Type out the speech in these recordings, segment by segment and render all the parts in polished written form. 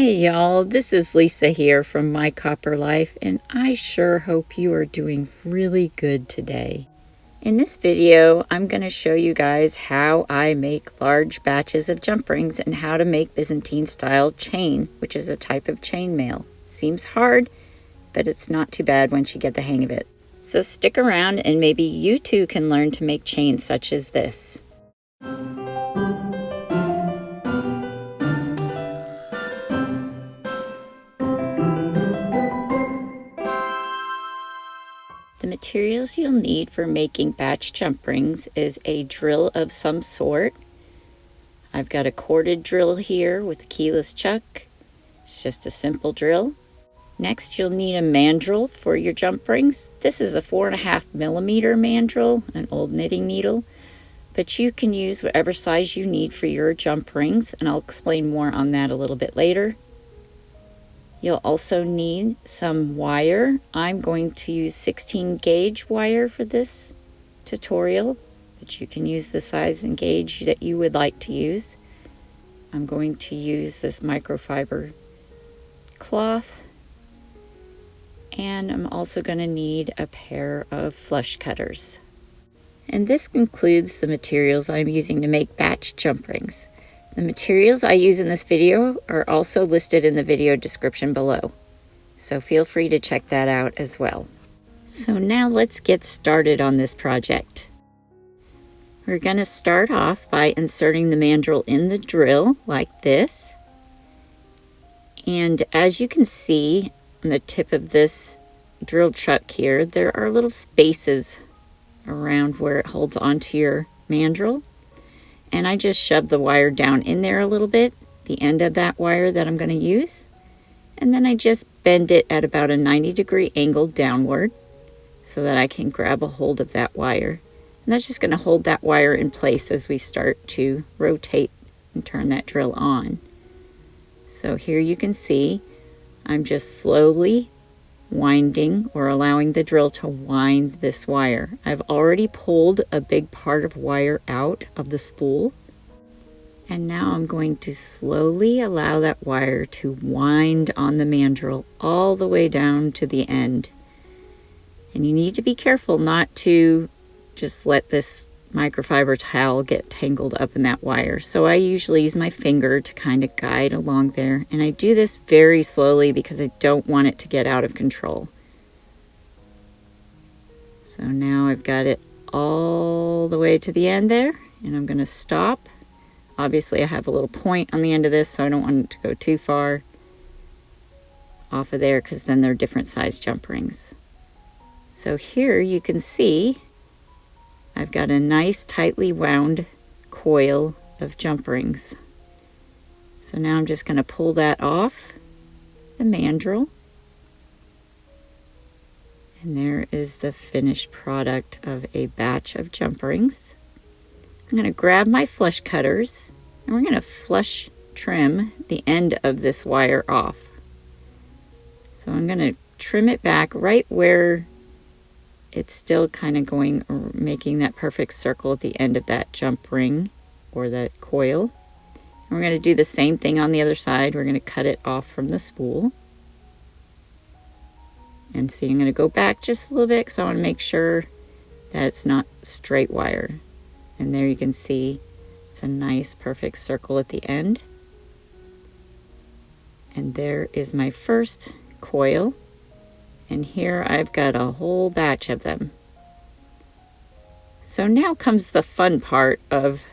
Hey y'all, this is Lisa here from My Copper Life, and I sure hope you are doing really good today. In this video, I'm going to show you guys how I make large batches of jump rings and how to make Byzantine style chain, which is a type of chainmail. Seems hard, but it's not too bad once you get the hang of it. So stick around and maybe you too can learn to make chains such as this. The materials you'll need for making batch jump rings is a drill of some sort. I've got a corded drill here with a keyless chuck. It's just a simple drill. Next, you'll need a mandrel for your jump rings. This is a 4.5 millimeter mandrel, an old knitting needle, but you can use whatever size you need for your jump rings, and I'll explain more on that a little bit later. You'll also need some wire. I'm going to use 16 gauge wire for this tutorial, but you can use the size and gauge that you would like to use. I'm going to use this microfiber cloth, and I'm also going to need a pair of flush cutters. And this includes the materials I'm using to make batch jump rings. The materials I use in this video are also listed in the video description below, so feel free to check that out as well. So now let's get started on this project. We're going to start off by inserting the mandrel in the drill like this. And as you can see on the tip of this drill chuck here, there are little spaces around where it holds onto your mandrel. And I just shove the wire down in there a little bit, the end of that wire that I'm going to use. And then I just bend it at about a 90-degree angle downward so that I can grab a hold of that wire. And that's just going to hold that wire in place as we start to rotate and turn that drill on. So here you can see I'm just slowly winding or allowing the drill to wind this wire. I've already pulled a big part of wire out of the spool, and now I'm going to slowly allow that wire to wind on the mandrel all the way down to the end. And you need to be careful not to just let this microfiber towel get tangled up in that wire. So I usually use my finger to kind of guide along there, and I do this very slowly because I don't want it to get out of control. So now I've got it all the way to the end there, and I'm going to stop. Obviously I have a little point on the end of this, so I don't want it to go too far off of there because then they're different size jump rings. So here you can see I've got a nice tightly wound coil of jump rings. So now I'm just going to pull that off the mandrel. And there is the finished product of a batch of jump rings. I'm going to grab my flush cutters and we're going to flush trim the end of this wire off. So I'm going to trim it back right where it's still kind of going, making that perfect circle at the end of that jump ring or that coil. And we're going to do the same thing on the other side. We're going to cut it off from the spool. And see, I'm going to go back just a little bit because I want to make sure that it's not straight wire. And there you can see it's a nice perfect circle at the end. And there is my first coil. And here I've got a whole batch of them. So now comes the fun part of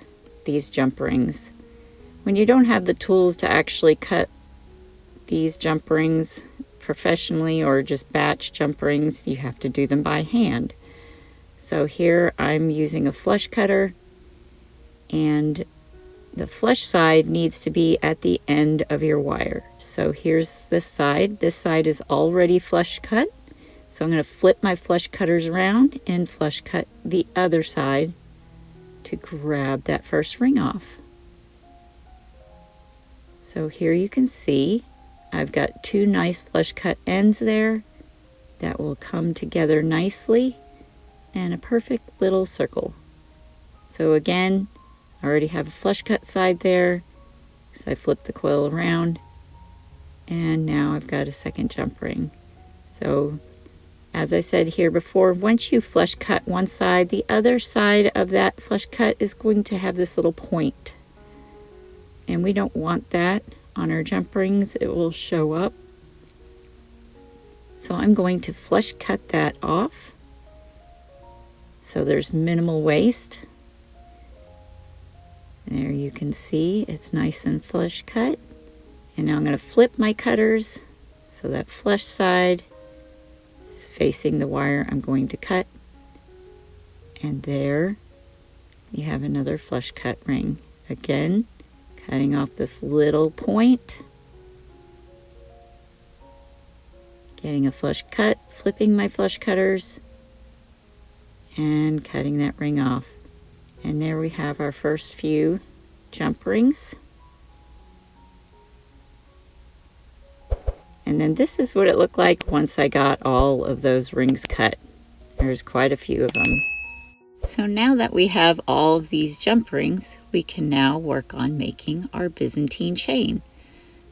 these jump rings. When you don't have the tools to actually cut these jump rings professionally or just batch jump rings, you have to do them by hand. So here I'm using a flush cutter, and the flush side needs to be at the end of your wire. So here's this side. This side is already flush cut. So I'm going to flip my flush cutters around and flush cut the other side to grab that first ring off. So here you can see I've got two nice flush cut ends there that will come together nicely and a perfect little circle. So again, I already have a flush cut side there, so I flip the coil around And now I've got a second jump ring. So as I said here before, once you flush cut one side, the other side of that flush cut is going to have this little point. And we don't want that on our jump rings. It will show up. So I'm going to flush cut that off so there's minimal waste. There you can see it's nice and flush cut. And now I'm going to flip my cutters so that flush side is facing the wire I'm going to cut. And there you have another flush cut ring. Again, cutting off this little point, getting a flush cut, flipping my flush cutters, and cutting that ring off. And there we have our first few jump rings. And then this is what it looked like once I got all of those rings cut. There's quite a few of them. So now that we have all of these jump rings, we can now work on making our Byzantine chain.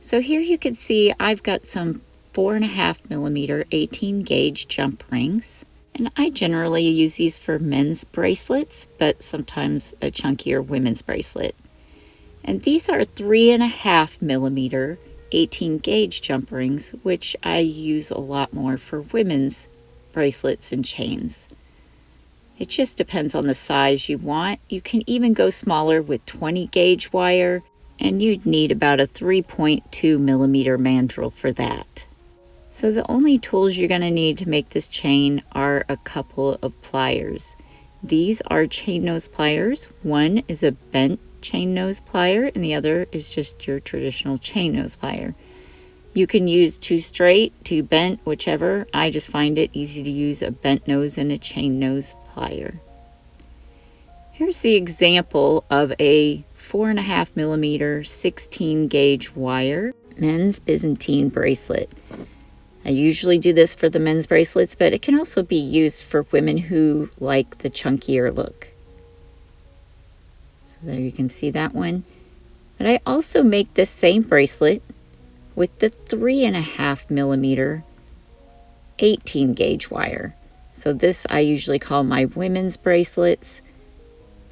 So here you can see I've got some 4.5 millimeter 18 gauge jump rings. And I generally use these for men's bracelets, but sometimes a chunkier women's bracelet. And these are 3.5 millimeter 18 gauge jump rings, which I use a lot more for women's bracelets and chains. It just depends on the size you want. You can even go smaller with 20 gauge wire, and you'd need about a 3.2 millimeter mandrel for that. So the only tools you're going to need to make this chain are a couple of pliers. These are chain nose pliers. One is a bent chain nose plier and the other is just your traditional chain nose plier. You can use two straight, two bent, whichever. I just find it easy to use a bent nose and a chain nose plier. Here's the example of a 4.5 millimeter 16 gauge wire men's Byzantine bracelet. I usually do this for the men's bracelets, but it can also be used for women who like the chunkier look. So there you can see that one. But I also make this same bracelet with the 3.5 millimeter 18 gauge wire. So this I usually call my women's bracelets,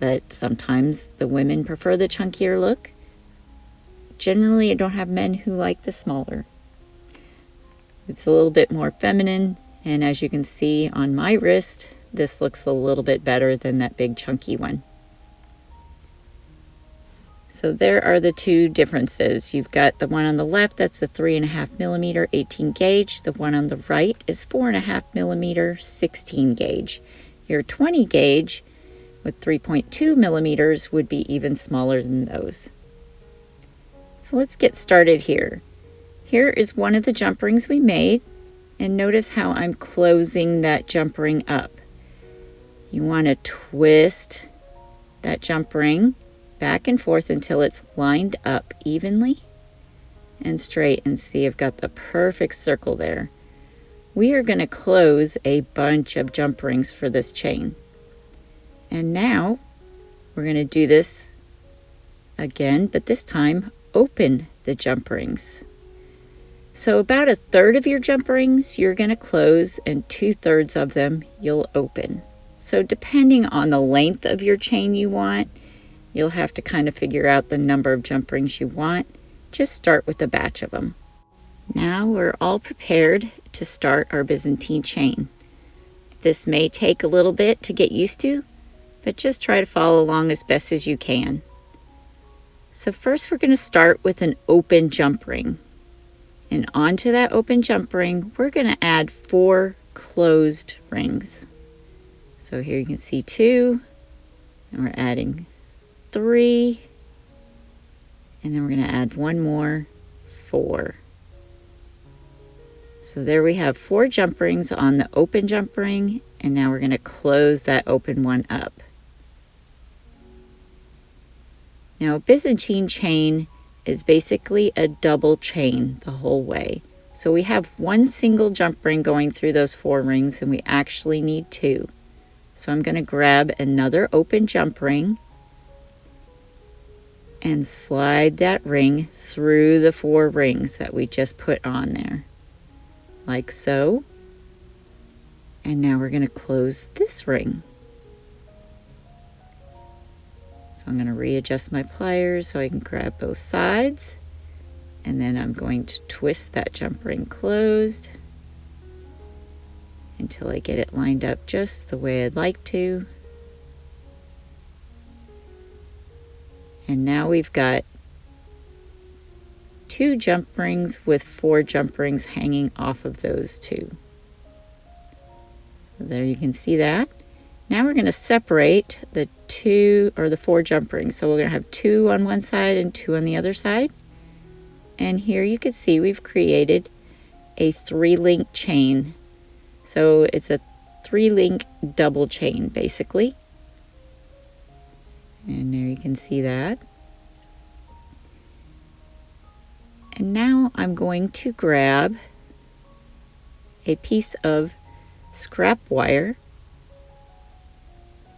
but sometimes the women prefer the chunkier look. Generally, I don't have men who like the smaller. It's a little bit more feminine, and as you can see on my wrist, this looks a little bit better than that big chunky one. So there are the two differences. You've got the one on the left, that's a 3.5 millimeter 18 gauge. The one on the right is 4.5 millimeter 16 gauge. Your 20 gauge with 3.2 millimeters would be even smaller than those. So let's get started here. Here is one of the jump rings we made, and notice how I'm closing that jump ring up. You want to twist that jump ring back and forth until it's lined up evenly and straight, and see I've got the perfect circle there. We are going to close a bunch of jump rings for this chain. And now we're going to do this again, but this time open the jump rings. So about 1/3 of your jump rings you're going to close, and 2/3 of them you'll open. So depending on the length of your chain you want, you'll have to kind of figure out the number of jump rings you want. Just start with a batch of them. Now we're all prepared to start our Byzantine chain. This may take a little bit to get used to, but just try to follow along as best as you can. So first we're going to start with an open jump ring. And onto that open jump ring, we're going to add 4 closed rings. So here you can see 2, and we're adding 3, and then we're going to add one more, 4. So there we have 4 jump rings on the open jump ring, and now we're going to close that open one up. Now a Byzantine chain is basically a double chain the whole way. So we have one single jump ring going through those 4 rings, and we actually need 2. So I'm going to grab another open jump ring, and slide that ring through the 4 rings that we just put on there, like so. And now we're going to close this ring. So I'm going to readjust my pliers so I can grab both sides. And then I'm going to twist that jump ring closed until I get it lined up just the way I'd like to. And now we've got 2 jump rings with 4 jump rings hanging off of those 2. So there you can see that. Now we're going to separate the 2 or the 4 jump rings. So we're going to have 2 on one side and 2 on the other side. And here you can see we've created a 3-link chain. So it's a 3-link double chain basically. And there you can see that. And now I'm going to grab a piece of scrap wire,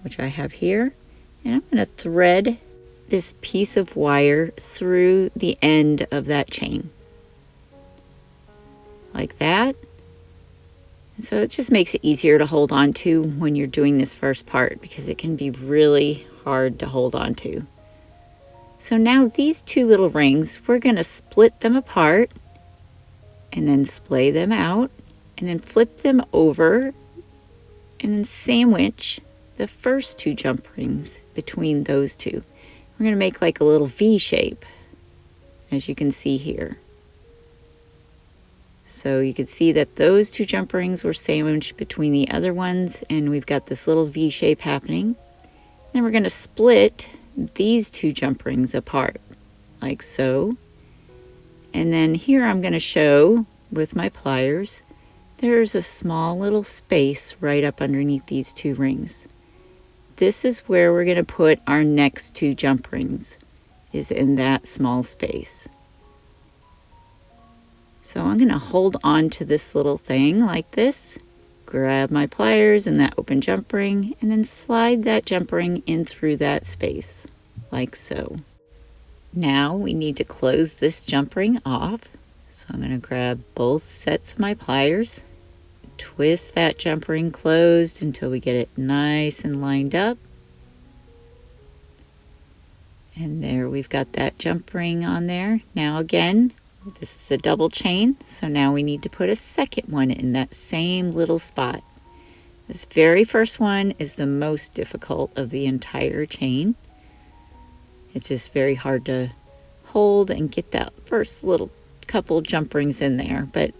which I have here, and I'm going to thread this piece of wire through the end of that chain, like that. And so it just makes it easier to hold on to when you're doing this first part, because it can be really hard to hold on to. So now these 2 little rings, we're going to split them apart and then splay them out and then flip them over and then sandwich the first 2 jump rings between those 2. We're going to make like a little V shape, as you can see here. So you can see that those 2 jump rings were sandwiched between the other ones, and we've got this little V shape happening. Then we're going to split these 2 jump rings apart, like so. And then here I'm going to show with my pliers, there's a small little space right up underneath these 2 rings. This is where we're going to put our next 2 jump rings, is in that small space. So I'm going to hold on to this little thing like this, grab my pliers and that open jump ring, and then slide that jump ring in through that space, like so. Now we need to close this jump ring off. So I'm going to grab both sets of my pliers, twist that jump ring closed until we get it nice and lined up. And there we've got that jump ring on there. Now again, this is a double chain, so now we need to put a second one in that same little spot. This very first one is the most difficult of the entire chain. It's just very hard to hold and get that first little couple jump rings in there, but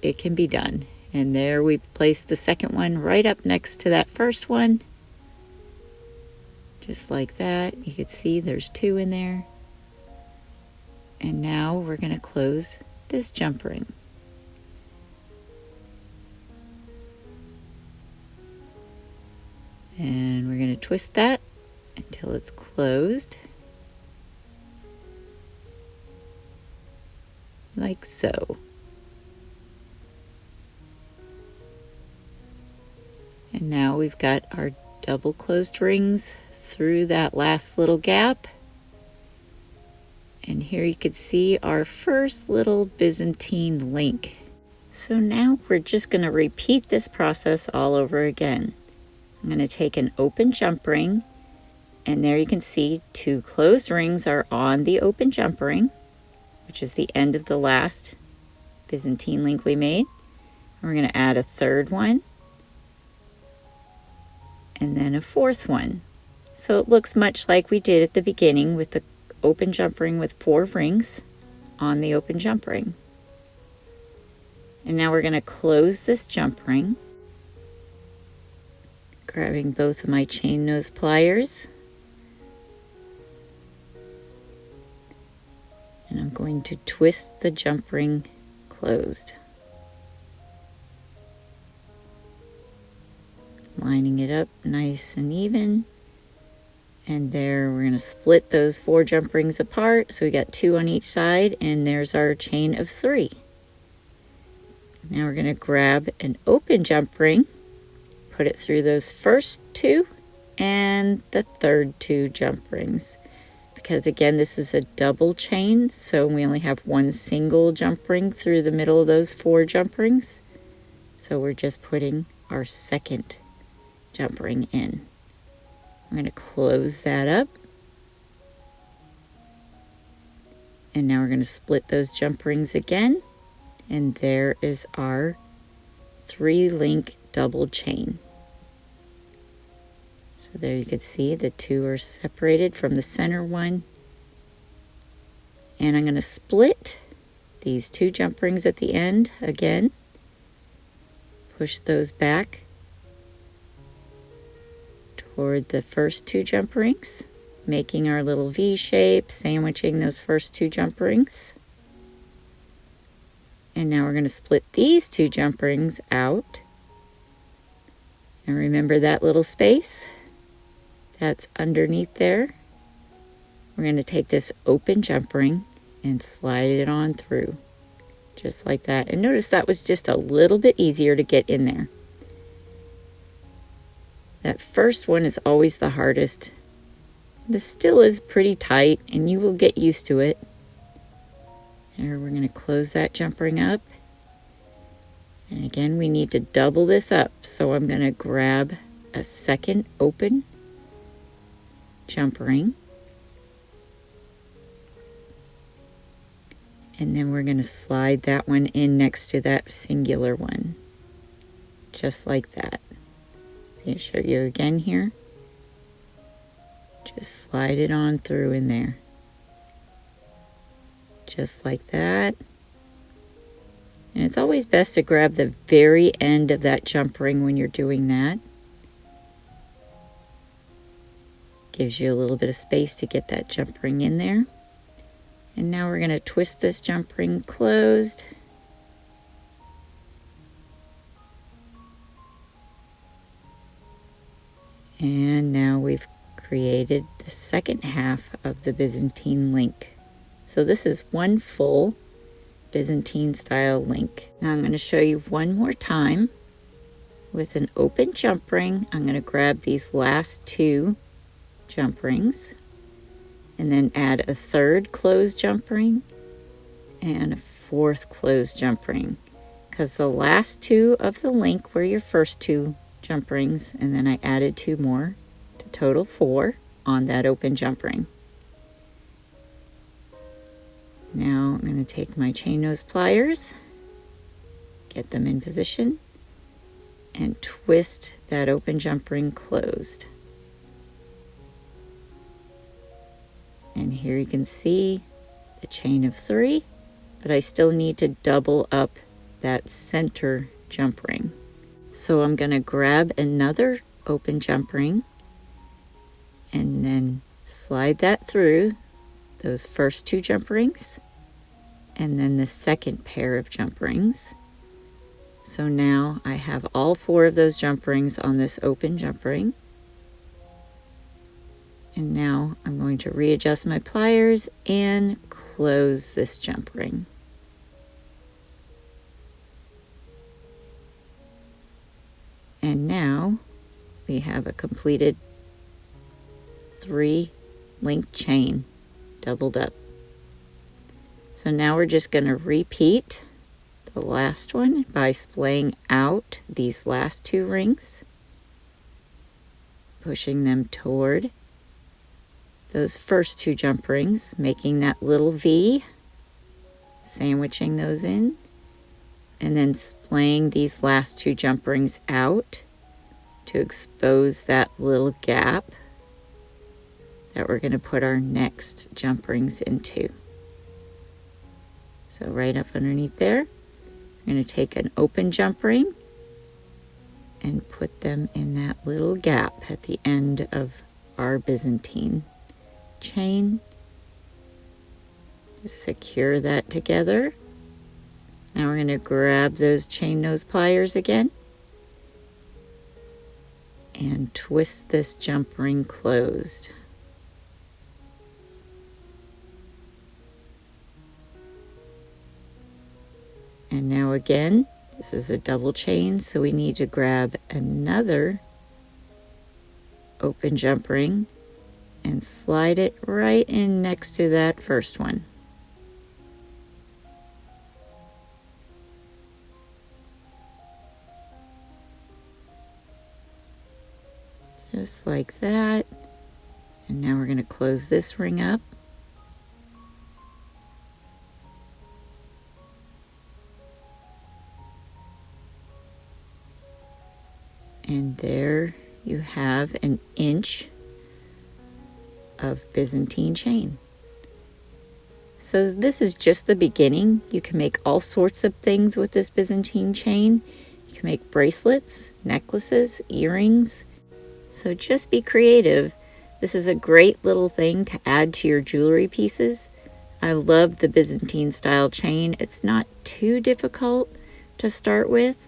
it can be done. And there we placed the second one right up next to that first one. Just like that. You can see there's 2 in there. And now we're going to close this jump ring. And we're going to twist that until it's closed. Like so. And now we've got our double closed rings through that last little gap. And here you can see our first little Byzantine link. So now we're just going to repeat this process all over again. I'm going to take an open jump ring, and there you can see 2 closed rings are on the open jump ring, which is the end of the last Byzantine link we made. And we're going to add a 3rd one, and then a 4th one. So it looks much like we did at the beginning with the open jump ring with 4 rings on the open jump ring. And now we're going to close this jump ring, grabbing both of my chain nose pliers, and I'm going to twist the jump ring closed, lining it up nice and even. And there we're going to split those 4 jump rings apart, so we got 2 on each side, and there's our chain of 3. Now we're going to grab an open jump ring, put it through those first 2 and the third 2 jump rings because again, this is a double chain, so we only have one single jump ring through the middle of those 4 jump rings. So we're just putting our second jump ring in. I'm going to close that up. And now we're going to split those jump rings again. And there is our 3-link double chain. So there you can see the 2 are separated from the center one. And I'm going to split these 2 jump rings at the end again. Push those back toward the first 2 jump rings, making our little V shape, sandwiching those first 2 jump rings. And now we're going to split these 2 jump rings out. And remember that little space that's underneath there? We're going to take this open jump ring and slide it on through, just like that. And notice that was just a little bit easier to get in there. That first one is always the hardest. This still is pretty tight, and you will get used to it. Here we're going to close that jump ring up. And again, we need to double this up. So I'm going to grab a second open jump ring. And then we're going to slide that one in next to that singular one. Just like that. So I'll show you again here. Just slide it on through in there. Just like that. And it's always best to grab the very end of that jump ring when you're doing that. Gives you a little bit of space to get that jump ring in there. And now we're going to twist this jump ring closed. And now we've created the second half of the Byzantine link. So this is one full Byzantine style link. Now I'm going to show you one more time with an open jump ring. I'm going to grab these last 2 jump rings and then add a 3rd closed jump ring and a 4th closed jump ring, because the last 2 of the link were your first 2 jump rings, and then I added 2 more to total 4 on that open jump ring. Now I'm going to take my chain nose pliers, get them in position, and twist that open jump ring closed. And here you can see the chain of 3, but I still need to double up that center jump ring. So I'm going to grab another open jump ring and then slide that through those first 2 jump rings and then the second pair of jump rings. So now I have all 4 of those jump rings on this open jump ring. And now I'm going to readjust my pliers and close this jump ring. And now we have a completed 3-link chain doubled up. So now we're just going to repeat the last one by splaying out these last 2 rings, pushing them toward those first 2 jump rings, making that little V, sandwiching those in, and then splaying these last 2 jump rings out to expose that little gap that we're going to put our next jump rings into. So right up underneath there, I'm going to take an open jump ring and put them in that little gap at the end of our Byzantine chain. Just secure that together. Now we're going to grab those chain nose pliers again and twist this jump ring closed. And now again, this is a double chain, so we need to grab another open jump ring and slide it right in next to that first one. Just like that. And now we're going to close this ring up. And there you have an inch of Byzantine chain. So this is just the beginning. You can make all sorts of things with this Byzantine chain. You can make bracelets, necklaces, earrings. So just be creative. This is a great little thing to add to your jewelry pieces. I love the Byzantine style chain. It's not too difficult to start with.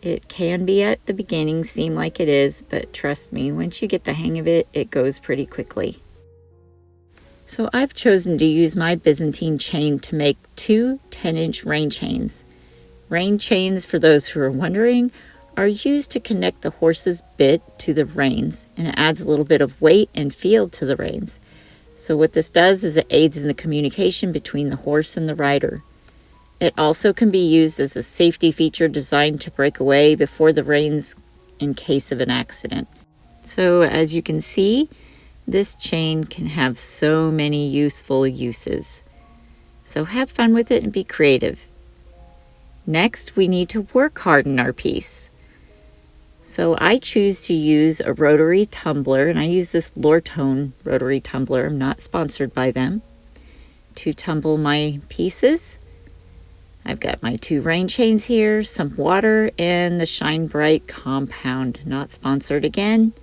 It can be at the beginning seem like it is, but trust me, once you get the hang of it, it goes pretty quickly. So I've chosen to use my Byzantine chain to make two 10-inch rein chains. Rein chains, for those who are wondering, are used to connect the horse's bit to the reins, and it adds a little bit of weight and feel to the reins. So what this does is it aids in the communication between the horse and the rider. It also can be used as a safety feature designed to break away before the reins in case of an accident. So as you can see, this chain can have so many useful uses. So have fun with it and be creative. Next, we need to work harden our piece. So I choose to use a Rotary Tumbler, and I use this Lortone Rotary Tumbler. I'm not sponsored by them, to tumble my pieces. I've got my two rein chains here, some water, and the Shine Bright compound, not sponsored again.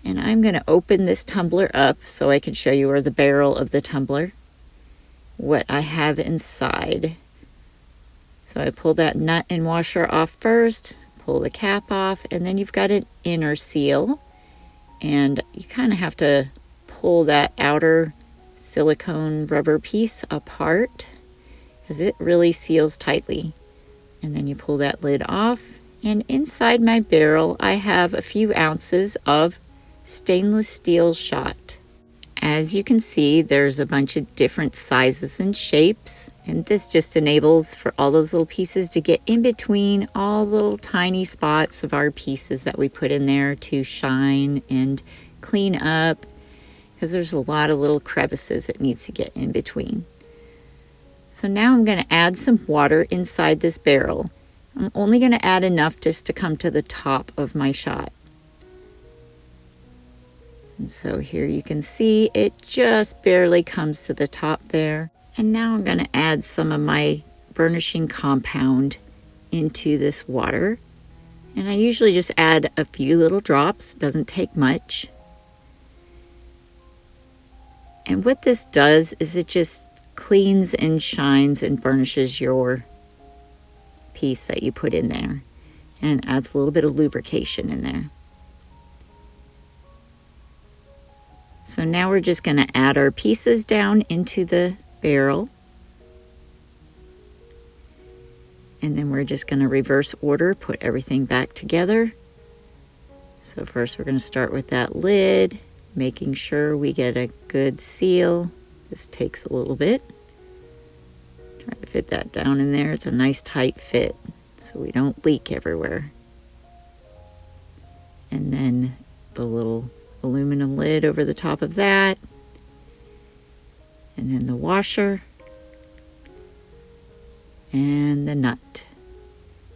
And I'm going to open this tumbler up so I can show you, or the barrel of the tumbler, what I have inside. So I pull that nut and washer off first, pull the cap off, and then you've got an inner seal, and you kind of have to pull that outer silicone rubber piece apart because it really seals tightly. And then you pull that lid off, and inside my barrel I have a few ounces of stainless steel shot. As you can see, there's a bunch of different sizes and shapes, and this just enables for all those little pieces to get in between all the little tiny spots of our pieces that we put in there to shine and clean up, because there's a lot of little crevices it needs to get in between. So now I'm going to add some water inside this barrel. I'm only going to add enough just to come to the top of my shot. And so here you can see it just barely comes to the top there. And now I'm going to add some of my burnishing compound into this water. And I usually just add a few little drops, doesn't take much. And what this does is it just cleans and shines and burnishes your piece that you put in there, and adds a little bit of lubrication in there. So now we're just going to add our pieces down into the barrel. And then we're just going to reverse order, put everything back together. So first we're going to start with that lid, making sure we get a good seal. This takes a little bit. Try to fit that down in there. It's a nice tight fit so we don't leak everywhere. And then the little aluminum lid over the top of that, and then the washer and the nut,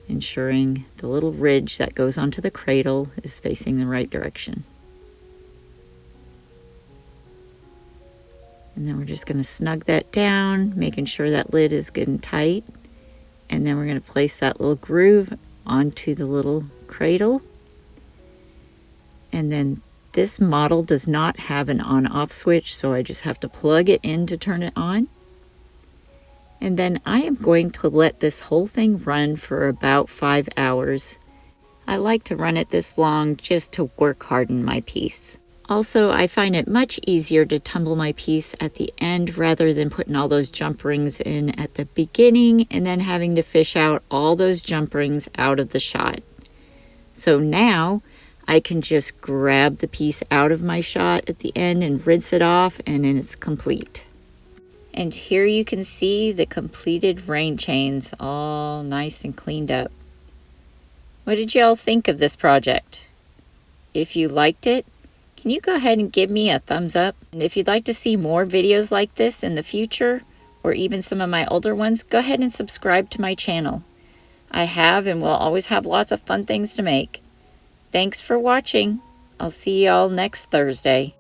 ensuring the little ridge that goes onto the cradle is facing the right direction. And then we're just going to snug that down, making sure that lid is good and tight, and then we're going to place that little groove onto the little cradle. And then this model does not have an on-off switch, so I just have to plug it in to turn it on. And then I am going to let this whole thing run for about 5 hours. I like to run it this long just to work harden my piece. Also, I find it much easier to tumble my piece at the end rather than putting all those jump rings in at the beginning and then having to fish out all those jump rings out of the shot. So now I can just grab the piece out of my shot at the end and rinse it off, and then it's complete. And here you can see the completed rain chains, all nice and cleaned up. What did y'all think of this project? If you liked it, can you go ahead and give me a thumbs up? And if you'd like to see more videos like this in the future, or even some of my older ones, go ahead and subscribe to my channel. I have and will always have lots of fun things to make. Thanks for watching. I'll see y'all next Thursday.